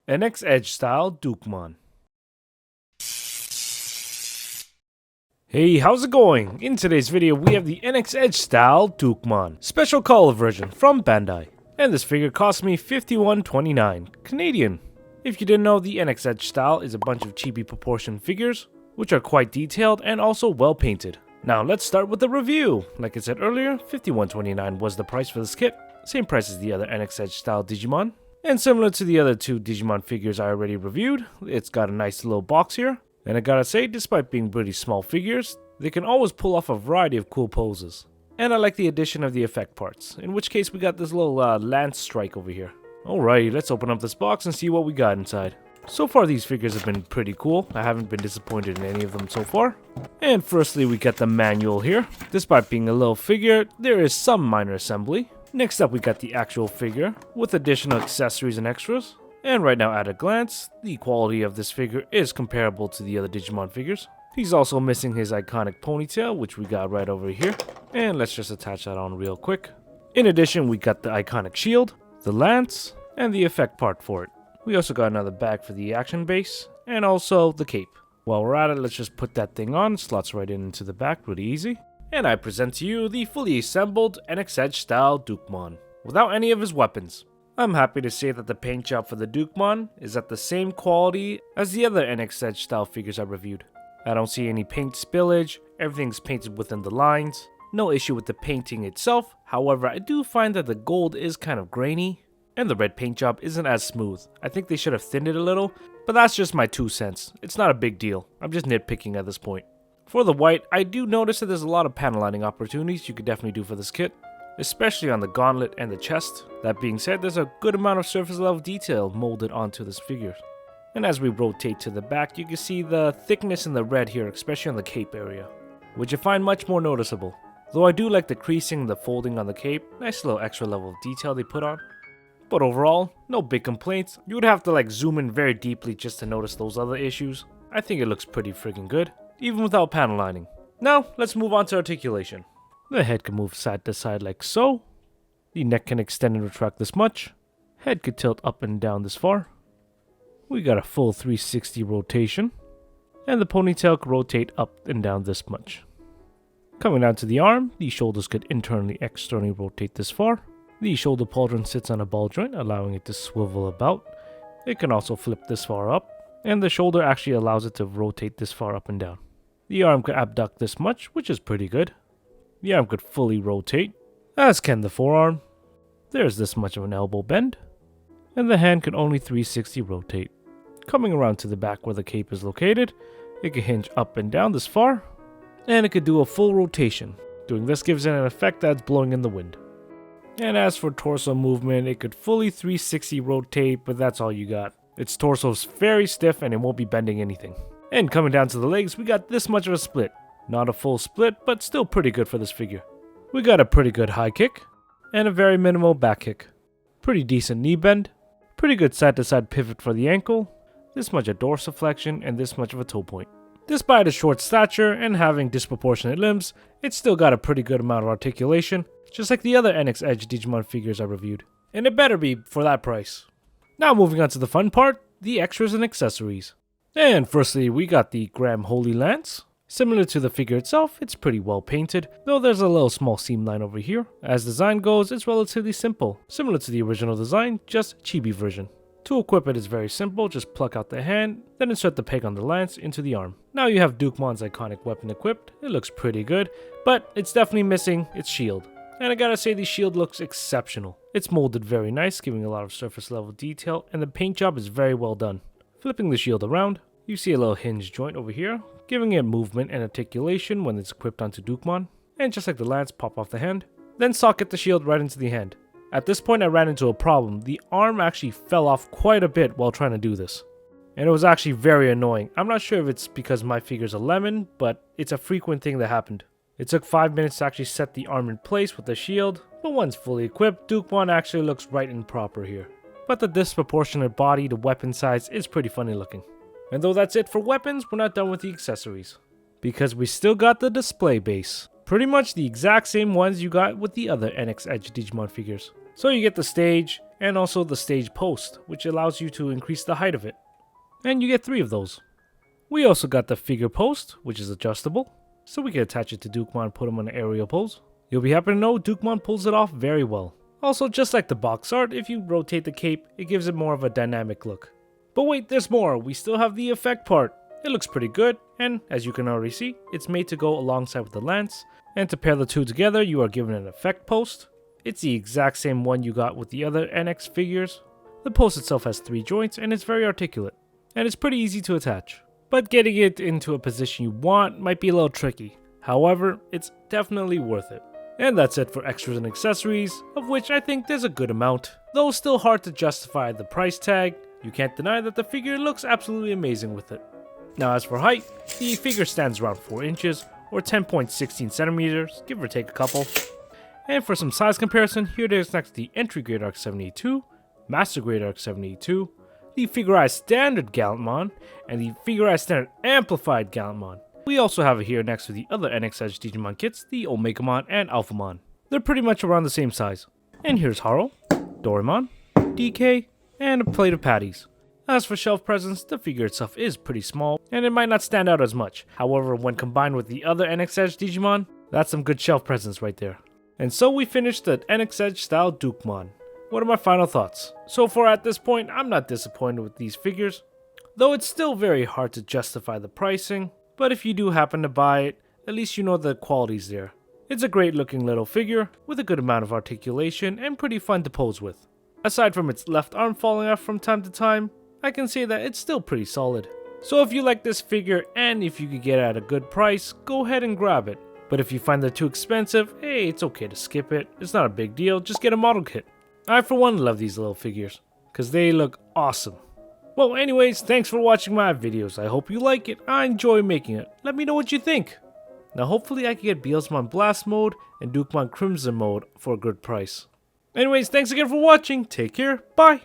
NXEDGE style Dukemon. Hey, how's it going? In today's video we have the NXEDGE style Dukemon special color version from Bandai. And this figure cost me $51.29 Canadian. If you didn't know, the NXEDGE style is a bunch of chibi proportioned figures, which are quite detailed and also well painted. Now let's start with the review. Like I said earlier, $51.29 was the price for this kit, same price as the other NXEDGE style Digimon. And similar to the other two Digimon figures I already reviewed, it's got a nice little box here. And I gotta say, despite being pretty small figures, they can always pull off a variety of cool poses. And I like the addition of the effect parts, in which case we got this little lance strike over here. Alrighty, let's open up this box and see what we got inside. So far these figures have been pretty cool. I haven't been disappointed in any of them so far. And firstly we got the manual here. Despite being a little figure, there is some minor assembly. Next up we got the actual figure, with additional accessories and extras. And right now at a glance, the quality of this figure is comparable to the other Digimon figures. He's also missing his iconic ponytail, which we got right over here. And let's just attach that on real quick. In addition, we got the iconic shield, the lance, and the effect part for it. We also got another bag for the action base, and also the cape. While we're at it, let's just put that thing on. Slots right into the back, pretty easy. And I present to you the fully assembled NXEDGE style Dukemon, without any of his weapons. I'm happy to say that the paint job for the Dukemon is at the same quality as the other NXEDGE style figures I reviewed. I don't see any paint spillage, everything's painted within the lines. No issue with the painting itself, however I do find that the gold is kind of grainy, and the red paint job isn't as smooth. I think they should have thinned it a little, but that's just my 2 cents. It's not a big deal, I'm just nitpicking at this point. For the white, I do notice that there's a lot of panel lining opportunities you could definitely do for this kit, especially on the gauntlet and the chest. That being said, there's a good amount of surface level detail molded onto this figure. And as we rotate to the back, you can see the thickness in the red here, especially on the cape area, which I find much more noticeable. Though I do like the creasing and the folding on the cape, nice little extra level of detail they put on. But overall, no big complaints. You would have to zoom in very deeply just to notice those other issues. I think it looks pretty friggin' good, even without panel lining. Now, let's move on to articulation. The head can move side to side like so. The neck can extend and retract this much. Head could tilt up and down this far. We got a full 360 rotation. And the ponytail could rotate up and down this much. Coming down to the arm, the shoulders could internally externally rotate this far. The shoulder pauldron sits on a ball joint, allowing it to swivel about. It can also flip this far up, and the shoulder actually allows it to rotate this far up and down. The arm could abduct this much, which is pretty good. The arm could fully rotate, as can the forearm. There's this much of an elbow bend, and the hand could only 360 rotate. Coming around to the back where the cape is located, it could hinge up and down this far, and it could do a full rotation. Doing this gives it an effect that's blowing in the wind. And as for torso movement, it could fully 360 rotate, but that's all you got. Its torso is very stiff and it won't be bending anything. And coming down to the legs, we got this much of a split. Not a full split, but still pretty good for this figure. We got a pretty good high kick, and a very minimal back kick. Pretty decent knee bend, pretty good side to side pivot for the ankle, this much a dorsiflexion, and this much of a toe point. Despite its short stature and having disproportionate limbs, it's still got a pretty good amount of articulation, just like the other NXEDGE Digimon figures I reviewed. And it better be for that price. Now moving on to the fun part, the extras and accessories. And firstly, we got the Graham Holy Lance. Similar to the figure itself, it's pretty well painted, though there's a little small seam line over here. As design goes, it's relatively simple, similar to the original design, just chibi version. To equip it is very simple, just pluck out the hand, then insert the peg on the lance into the arm. Now you have Dukemon's iconic weapon equipped. It looks pretty good, but it's definitely missing its shield. And I gotta say, the shield looks exceptional. It's molded very nice, giving a lot of surface level detail, and the paint job is very well done. Flipping the shield around, you see a little hinge joint over here, giving it movement and articulation when it's equipped onto Dukemon. And just like the lance, pop off the hand, then socket the shield right into the hand. At this point I ran into a problem. The arm actually fell off quite a bit while trying to do this. And it was actually very annoying. I'm not sure if it's because my figure's a lemon, but it's a frequent thing that happened. It took 5 minutes to actually set the arm in place with the shield, but once fully equipped, Dukemon actually looks right and proper here. But the disproportionate body to weapon size is pretty funny looking. And though that's it for weapons, we're not done with the accessories, because we still got the display base. Pretty much the exact same ones you got with the other NXEDGE Digimon figures. So you get the stage, and also the stage post, which allows you to increase the height of it. And you get 3 of those. We also got the figure post, which is adjustable, so we can attach it to Dukemon and put him on an aerial pose. You'll be happy to know Dukemon pulls it off very well. Also, just like the box art, if you rotate the cape, it gives it more of a dynamic look. But wait, there's more. We still have the effect part. It looks pretty good, and as you can already see, it's made to go alongside with the lance. And to pair the two together, you are given an effect post. It's the exact same one you got with the other NX figures. The post itself has 3 joints, and it's very articulate. And it's pretty easy to attach. But getting it into a position you want might be a little tricky. However, it's definitely worth it. And that's it for extras and accessories, of which I think there's a good amount. Though still hard to justify the price tag, you can't deny that the figure looks absolutely amazing with it. Now as for height, the figure stands around 4 inches, or 10.16 centimeters, give or take a couple. And for some size comparison, here it is next to the entry grade Arc 782, Master grade Arc 782, the Figurized Standard Gallantmon, and the Figurized Standard Amplified Gallantmon. We also have it here next to the other NXEDGE Digimon kits, the Omegamon and Alphamon. They're pretty much around the same size. And here's Haro, Doraemon, DK, and a plate of patties. As for shelf presence, the figure itself is pretty small, and it might not stand out as much. However, when combined with the other NXEDGE Digimon, that's some good shelf presence right there. And so we finished the NXEDGE style Dukemon. What are my final thoughts? So far at this point, I'm not disappointed with these figures, though it's still very hard to justify the pricing. But if you do happen to buy it, at least you know the quality's there. It's a great looking little figure with a good amount of articulation and pretty fun to pose with. Aside from its left arm falling off from time to time, I can say that it's still pretty solid. So if you like this figure and if you could get it at a good price, go ahead and grab it. But if you find they're too expensive, hey, it's okay to skip it. It's not a big deal, just get a model kit. I for one love these little figures, because they look awesome. Well, anyways, thanks for watching my videos. I hope you like it. I enjoy making it. Let me know what you think. Now, hopefully I can get Beelzemon Blast mode and Dukemon Crimson mode for a good price. Anyways, thanks again for watching. Take care. Bye.